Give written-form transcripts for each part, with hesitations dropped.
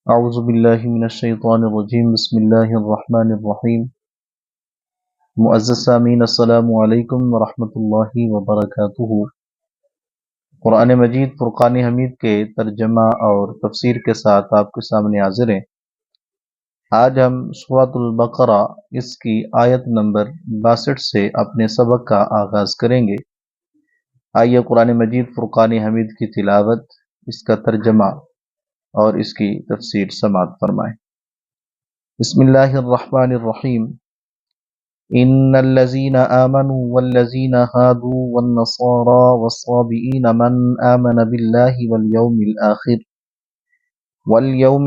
اعوذ باللہ من الشیطان الرجیم بسم اللہ الرحمن الرحیم معزز سامعین السلام علیکم ورحمۃ اللہ وبرکاتہ۔ قرآن مجید فرقان حمید کے ترجمہ اور تفسیر کے ساتھ آپ کے سامنے حاضر ہیں۔ آج ہم سورۃ البقرہ اس کی آیت نمبر 62 سے اپنے سبق کا آغاز کریں گے۔ آئیے قرآن مجید فرقان حمید کی تلاوت، اس کا ترجمہ اور اس کی تفسیر سماعت فرمائیں۔ بسم اللہ الرحمن الرحیم۔ ان الذين آمنوا والذين هادوا والنصارى والصابئين من آمن بالله واليوم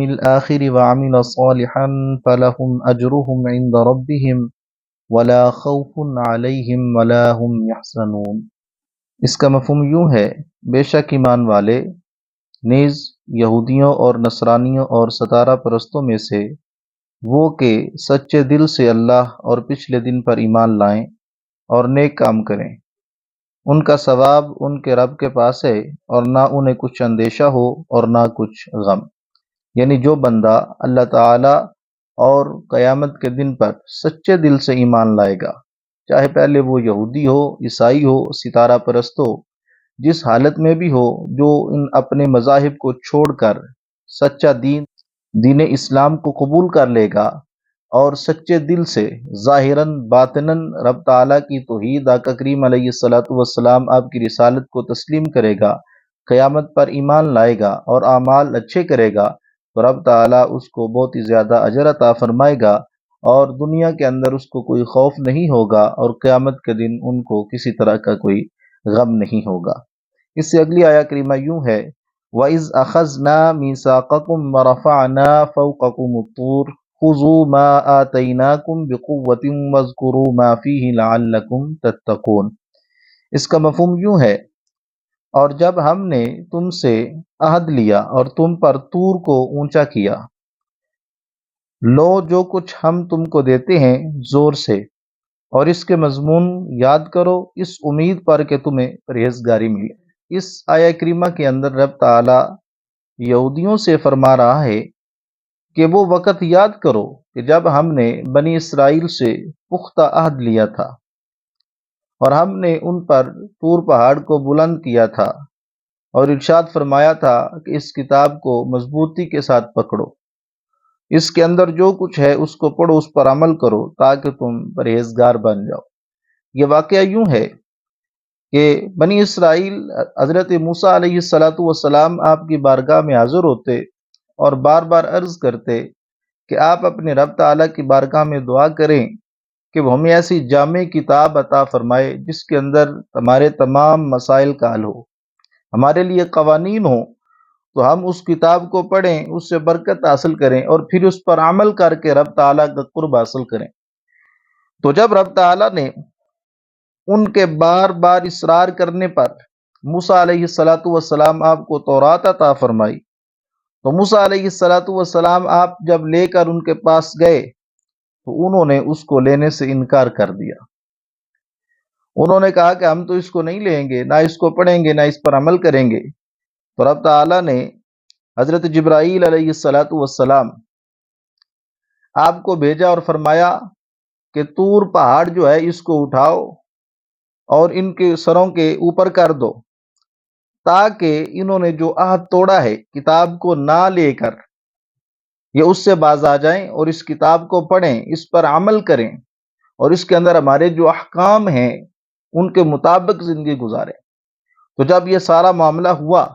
الآخر وعمل صالحا فلهم أجرهم عند ربهم ولا خوف عليهم ولا هم يحزنون۔ اس کا مفہوم یوں ہے، بے شک ایمان والے نیز یہودیوں اور نصرانیوں اور ستارہ پرستوں میں سے وہ کہ سچے دل سے اللہ اور پچھلے دن پر ایمان لائیں اور نیک کام کریں، ان کا ثواب ان کے رب کے پاس ہے اور نہ انہیں کچھ اندیشہ ہو اور نہ کچھ غم۔ یعنی جو بندہ اللہ تعالی اور قیامت کے دن پر سچے دل سے ایمان لائے گا، چاہے پہلے وہ یہودی ہو، عیسائی ہو، ستارہ پرست ہو، جس حالت میں بھی ہو، جو ان اپنے مذاہب کو چھوڑ کر سچا دین اسلام کو قبول کر لے گا اور سچے دل سے ظاہراً باطناً رب تعالیٰ کی توحید، آقا کریم علیہ السلام آپ کی رسالت کو تسلیم کرے گا، قیامت پر ایمان لائے گا اور اعمال اچھے کرے گا، تو رب تعالیٰ اس کو بہت ہی زیادہ اجر عطا فرمائے گا اور دنیا کے اندر اس کو کوئی خوف نہیں ہوگا اور قیامت کے دن ان کو کسی طرح کا کوئی غم نہیں ہوگا۔ اس سے اگلی آیہ کریمہ یوں ہے، وَإِذْ أَخَذْنَا مِيثَاقَكُمْ وَرَفَعْنَا فَوْقَكُمُ الطُّورَ خُذُوا مَا آتَيْنَاكُمْ بِقُوَّةٍ وَاذْكُرُوا مَا فِيهِ لَعَلَّكُمْ تَتَّقُونَ۔ اس کا مفہوم یوں ہے، اور جب ہم نے تم سے عہد لیا اور تم پر طور کو اونچا کیا، لو جو کچھ ہم تم کو دیتے ہیں زور سے، اور اس کے مضمون یاد کرو اس امید پر کہ تمہیں پرہیزگاری ملے۔ اس آیہ کریمہ کے اندر رب تعالی یہودیوں سے فرما رہا ہے کہ وہ وقت یاد کرو کہ جب ہم نے بنی اسرائیل سے پختہ عہد لیا تھا اور ہم نے ان پر طور پہاڑ کو بلند کیا تھا اور ارشاد فرمایا تھا کہ اس کتاب کو مضبوطی کے ساتھ پکڑو، اس کے اندر جو کچھ ہے اس کو پڑھو، اس پر عمل کرو تاکہ تم پرہیزگار بن جاؤ۔ یہ واقعہ یوں ہے کہ بنی اسرائیل حضرت موسیٰ علیہ السلام آپ کی بارگاہ میں حاضر ہوتے اور بار بار عرض کرتے کہ آپ اپنے رب تعالیٰ کی بارگاہ میں دعا کریں کہ وہ ہمیں ایسی جامع کتاب عطا فرمائے جس کے اندر ہمارے تمام مسائل کا حل ہو، ہمارے لیے قوانین ہوں، تو ہم اس کتاب کو پڑھیں، اس سے برکت حاصل کریں اور پھر اس پر عمل کر کے رب تعالیٰ کا قرب حاصل کریں۔ تو جب رب تعالیٰ نے ان کے بار بار اصرار کرنے پر موسیٰ علیہ السلام آپ کو تورات عطا فرمائی، تو موسیٰ علیہ السلام آپ جب لے کر ان کے پاس گئے تو انہوں نے اس کو لینے سے انکار کر دیا۔ انہوں نے کہا کہ ہم تو اس کو نہیں لیں گے، نہ اس کو پڑھیں گے، نہ اس پر عمل کریں گے۔ تو رب تعالیٰ نے حضرت جبرائیل علیہ السلام آپ کو بھیجا اور فرمایا کہ طور پہاڑ جو ہے اس کو اٹھاؤ اور ان کے سروں کے اوپر کر دو، تاکہ انہوں نے جو عہد توڑا ہے کتاب کو نہ لے کر یہ اس سے باز آ جائیں اور اس کتاب کو پڑھیں، اس پر عمل کریں اور اس کے اندر ہمارے جو احکام ہیں ان کے مطابق زندگی گزاریں۔ تو جب یہ سارا معاملہ ہوا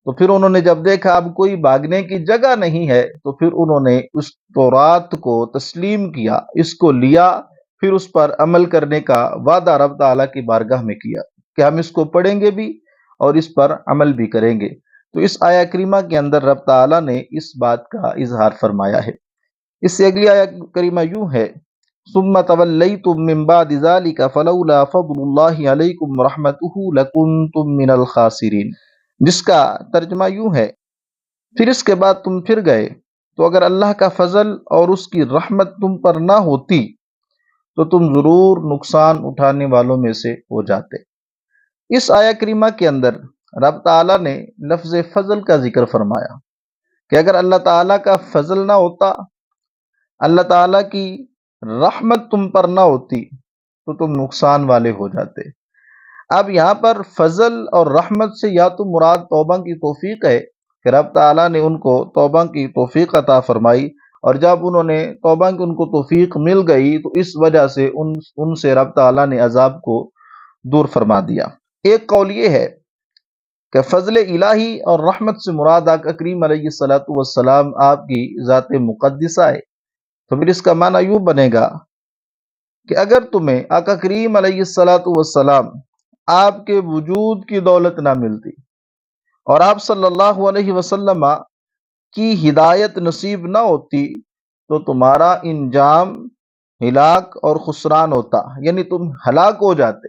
تو پھر انہوں نے جب دیکھا اب کوئی بھاگنے کی جگہ نہیں ہے، تو پھر انہوں نے اس تورات کو تسلیم کیا، اس کو لیا، پھر اس پر عمل کرنے کا وعدہ رب تعالیٰ کی بارگاہ میں کیا کہ ہم اس کو پڑھیں گے بھی اور اس پر عمل بھی کریں گے۔ تو اس آیہ کریمہ کے اندر رب تعالیٰ نے اس بات کا اظہار فرمایا ہے۔ اس سے اگلی آیہ کریمہ یوں ہے، ثم تولیتم من بعد ذلک فلولا فضل اللہ علیکم ورحمتہ لکنتم من الخاسرین، جس کا ترجمہ یوں ہے، پھر اس کے بعد تم پھر گئے تو اگر اللہ کا فضل اور اس کی رحمت تم پر نہ ہوتی تو تم ضرور نقصان اٹھانے والوں میں سے ہو جاتے۔ اس آیہ کریمہ کے اندر رب تعالیٰ نے لفظ فضل کا ذکر فرمایا کہ اگر اللہ تعالیٰ کا فضل نہ ہوتا، اللہ تعالیٰ کی رحمت تم پر نہ ہوتی تو تم نقصان والے ہو جاتے۔ اب یہاں پر فضل اور رحمت سے یا تو مراد توبہ کی توفیق ہے کہ رب تعالیٰ نے ان کو توبہ کی توفیق عطا فرمائی، اور جب انہوں نے توبہ کی ان کو توفیق مل گئی تو اس وجہ سے ان سے رب تعالیٰ نے عذاب کو دور فرما دیا۔ ایک قول یہ ہے کہ فضل الہی اور رحمت سے مراد آقا کریم علیہ الصلوۃ والسلام آپ کی ذات مقدسہ ہے، تو پھر اس کا معنی یوں بنے گا کہ اگر تمہیں آقا کریم علیہ الصلوۃ والسلام آپ کے وجود کی دولت نہ ملتی اور آپ صلی اللہ علیہ وسلم کی ہدایت نصیب نہ ہوتی تو تمہارا انجام ہلاک اور خسران ہوتا، یعنی تم ہلاک ہو جاتے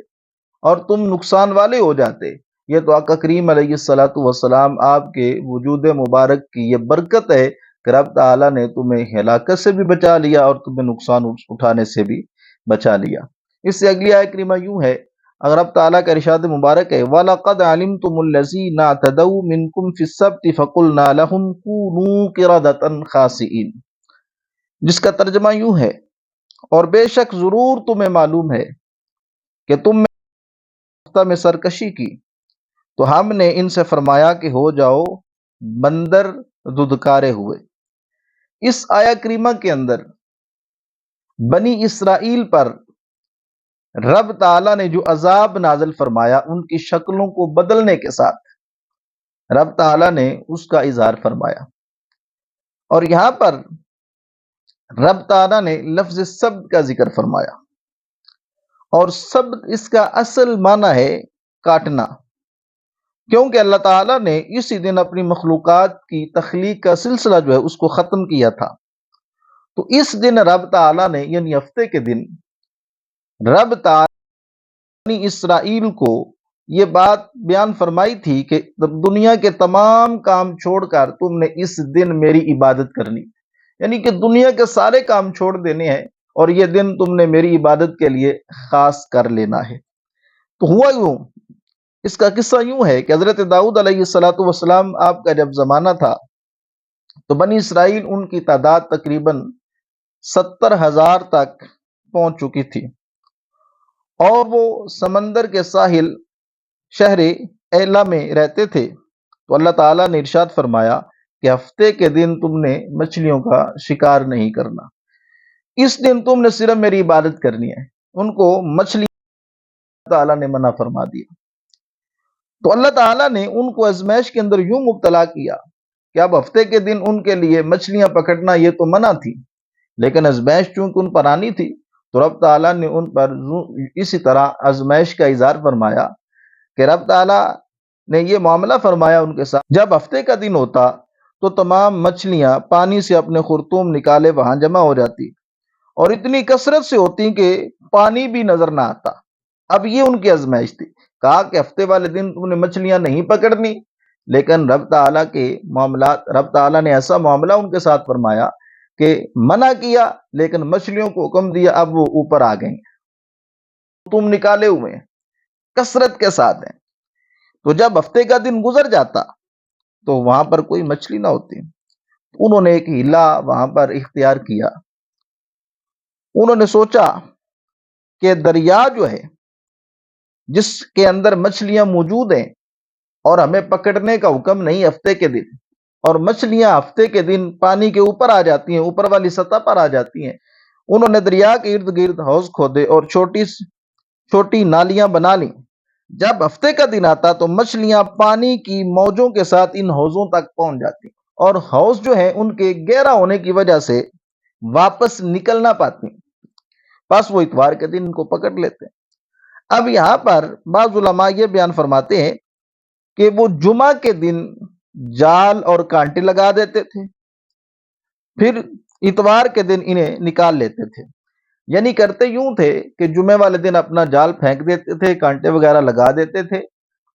اور تم نقصان والے ہو جاتے۔ یہ تو آقا کریم علیہ الصلوۃ والسلام آپ کے وجود مبارک کی یہ برکت ہے کہ رب تعالیٰ نے تمہیں ہلاکت سے بھی بچا لیا اور تمہیں نقصان اٹھانے سے بھی بچا لیا۔ اس سے اگلی آیت کریمہ یوں ہے، اگر رب تعالیٰ کا ارشاد مبارک ہے وَلَقَدْ عَلِمْتُمُ الَّذِينَ اعْتَدَوْا مِنْكُمْ فِي السَّبْتِ فَقُلْنَا لَهُمْ كُونُوا قِرَدَةً خَاسِئِينَ، جس کا ترجمہ یوں ہے، اور بے شک ضرور تمہیں معلوم ہے کہ تم میں سرکشی کی تو ہم نے ان سے فرمایا کہ ہو جاؤ بندر ددکارے ہوئے۔ اس آیہ کریمہ کے اندر بنی اسرائیل پر رب تعالیٰ نے جو عذاب نازل فرمایا ان کی شکلوں کو بدلنے کے ساتھ رب تعالیٰ نے اس کا اظہار فرمایا، اور یہاں پر رب تعالیٰ نے لفظ سبت کا ذکر فرمایا، اور سبت اس کا اصل معنی ہے کاٹنا، کیونکہ اللہ تعالیٰ نے اسی دن اپنی مخلوقات کی تخلیق کا سلسلہ جو ہے اس کو ختم کیا تھا۔ تو اس دن رب تعالیٰ نے یعنی ہفتے کے دن رب تعالیٰ بنی اسرائیل کو یہ بات بیان فرمائی تھی کہ دنیا کے تمام کام چھوڑ کر تم نے اس دن میری عبادت کرنی، یعنی کہ دنیا کے سارے کام چھوڑ دینے ہیں اور یہ دن تم نے میری عبادت کے لیے خاص کر لینا ہے۔ تو ہوا یوں، اس کا قصہ یوں ہے کہ حضرت داؤد علیہ الصلوۃ والسلام آپ کا جب زمانہ تھا تو بنی اسرائیل ان کی تعداد تقریباً 70,000 تک پہنچ چکی تھی، اور وہ سمندر کے ساحل شہر ایلا میں رہتے تھے۔ تو اللہ تعالیٰ نے ارشاد فرمایا کہ ہفتے کے دن تم نے مچھلیوں کا شکار نہیں کرنا، اس دن تم نے صرف میری عبادت کرنی ہے۔ ان کو مچھلی تعالیٰ نے منع فرما دیا، تو اللہ تعالیٰ نے ان کو ازمائش کے اندر یوں مبتلا کیا کہ اب ہفتے کے دن ان کے لیے مچھلیاں پکڑنا یہ تو منع تھی، لیکن ازمائش چونکہ ان پر آنی تھی تو رب تعالیٰ نے ان پر اسی طرح ازمائش کا اظہار فرمایا کہ رب تعالیٰ نے یہ معاملہ فرمایا ان کے ساتھ، جب ہفتے کا دن ہوتا تو تمام مچھلیاں پانی سے اپنے خرطوم نکالے وہاں جمع ہو جاتی، اور اتنی کثرت سے ہوتی کہ پانی بھی نظر نہ آتا۔ اب یہ ان کی ازمائش تھی، کہا کہ ہفتے والے دن تم نے مچھلیاں نہیں پکڑنی، لیکن رب تعالیٰ نے ایسا معاملہ ان کے ساتھ فرمایا کہ منع کیا، لیکن مچھلیوں کو حکم دیا اب وہ اوپر آ گئیں، تم نکالے ہوئے ہیں، کثرت کے ساتھ ہیں۔ تو جب ہفتے کا دن گزر جاتا تو وہاں پر کوئی مچھلی نہ ہوتی، انہوں نے ایک ہیلا وہاں پر اختیار کیا۔ انہوں نے سوچا کہ دریا جو ہے جس کے اندر مچھلیاں موجود ہیں اور ہمیں پکڑنے کا حکم نہیں ہفتے کے دن، اور مچھلیاں ہفتے کے دن پانی کے اوپر آ جاتی ہیں، اوپر والی سطح پر آ جاتی ہیں، انہوں نے دریا کے ارد گرد حوض کھودے اور چھوٹی چھوٹی نالیاں بنا لیں۔ جب ہفتے کا دن آتا تو مچھلیاں پانی کی موجوں کے ساتھ ان حوضوں تک پہنچ جاتی، اور حوض جو ہیں ان کے گہرا ہونے کی وجہ سے واپس نکل نہ پاتی، بس وہ اتوار کے دن ان کو پکڑ لیتے ہیں۔ اب یہاں پر بعض علماء یہ بیان فرماتے ہیں کہ وہ جمعہ کے دن جال اور کانٹے لگا دیتے تھے، پھر اتوار کے دن انہیں نکال لیتے تھے، یعنی کرتے یوں تھے کہ جمعے والے دن اپنا جال پھینک دیتے تھے، کانٹے وغیرہ لگا دیتے تھے،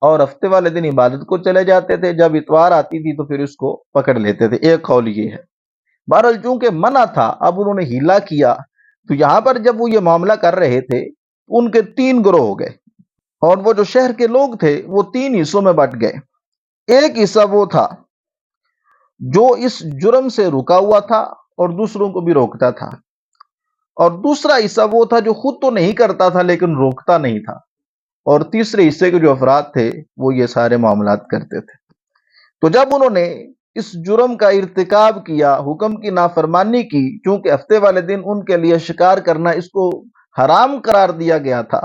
اور ہفتے والے دن عبادت کو چلے جاتے تھے، جب اتوار آتی تھی تو پھر اس کو پکڑ لیتے تھے۔ ایک قول یہ ہے۔ بہرحال چونکہ منع تھا اب انہوں نے ہیلا کیا، تو یہاں پر جب وہ یہ معاملہ کر رہے تھے ان کے 3 گروہ ہو گئے، اور وہ جو شہر کے لوگ تھے وہ 3 حصوں میں بٹ گئے۔ ایک حصہ وہ تھا جو اس جرم سے رکا ہوا تھا اور دوسروں کو بھی روکتا تھا، اور دوسرا حصہ وہ تھا جو خود تو نہیں کرتا تھا لیکن روکتا نہیں تھا، اور تیسرے حصے کے جو افراد تھے وہ یہ سارے معاملات کرتے تھے۔ تو جب انہوں نے اس جرم کا ارتکاب کیا، حکم کی نافرمانی کی، چونکہ ہفتے والے دن ان کے لیے شکار کرنا اس کو حرام قرار دیا گیا تھا،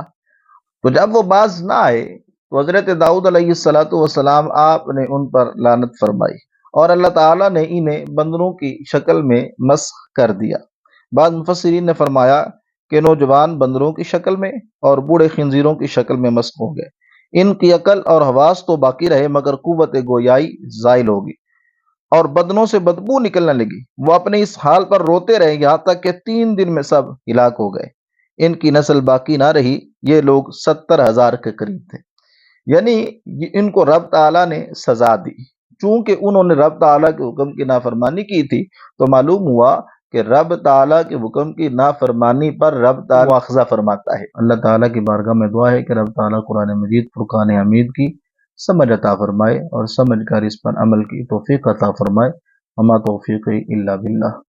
تو جب وہ باز نہ آئے تو حضرت داؤد علیہ السلام آپ نے ان پر لعنت فرمائی، اور اللہ تعالیٰ نے انہیں بندروں کی شکل میں مسخ کر دیا۔ بعض مفسرین نے فرمایا کہ نوجوان بندروں کی شکل میں اور بوڑھے خنزیروں کی شکل میں مسخ ہو گئے۔ ان کی عقل اور حواس تو باقی رہے مگر قوت گویائی زائل ہوگی، اور بدنوں سے بدبو نکلنے لگی۔ وہ اپنے اس حال پر روتے رہے یہاں تک کہ 3 دن میں سب ہلاک ہو گئے، ان کی نسل باقی نہ رہی۔ یہ لوگ 70,000 کے قریب تھے، یعنی ان کو رب تعالیٰ نے سزا دی چونکہ انہوں نے رب تعالیٰ کے حکم کی نافرمانی کی تھی۔ تو معلوم ہوا کہ رب تعالیٰ کے حکم کی نافرمانی پر رب تعالیٰ مواخذہ فرماتا ہے۔ اللہ تعالیٰ کی بارگاہ میں دعا ہے کہ رب تعالیٰ قرآن مجید فرقان حمید کی سمجھ عطا فرمائے اور سمجھ کر اس پر عمل کی توفیق عطا فرمائے۔ وما توفیقی الا باللہ۔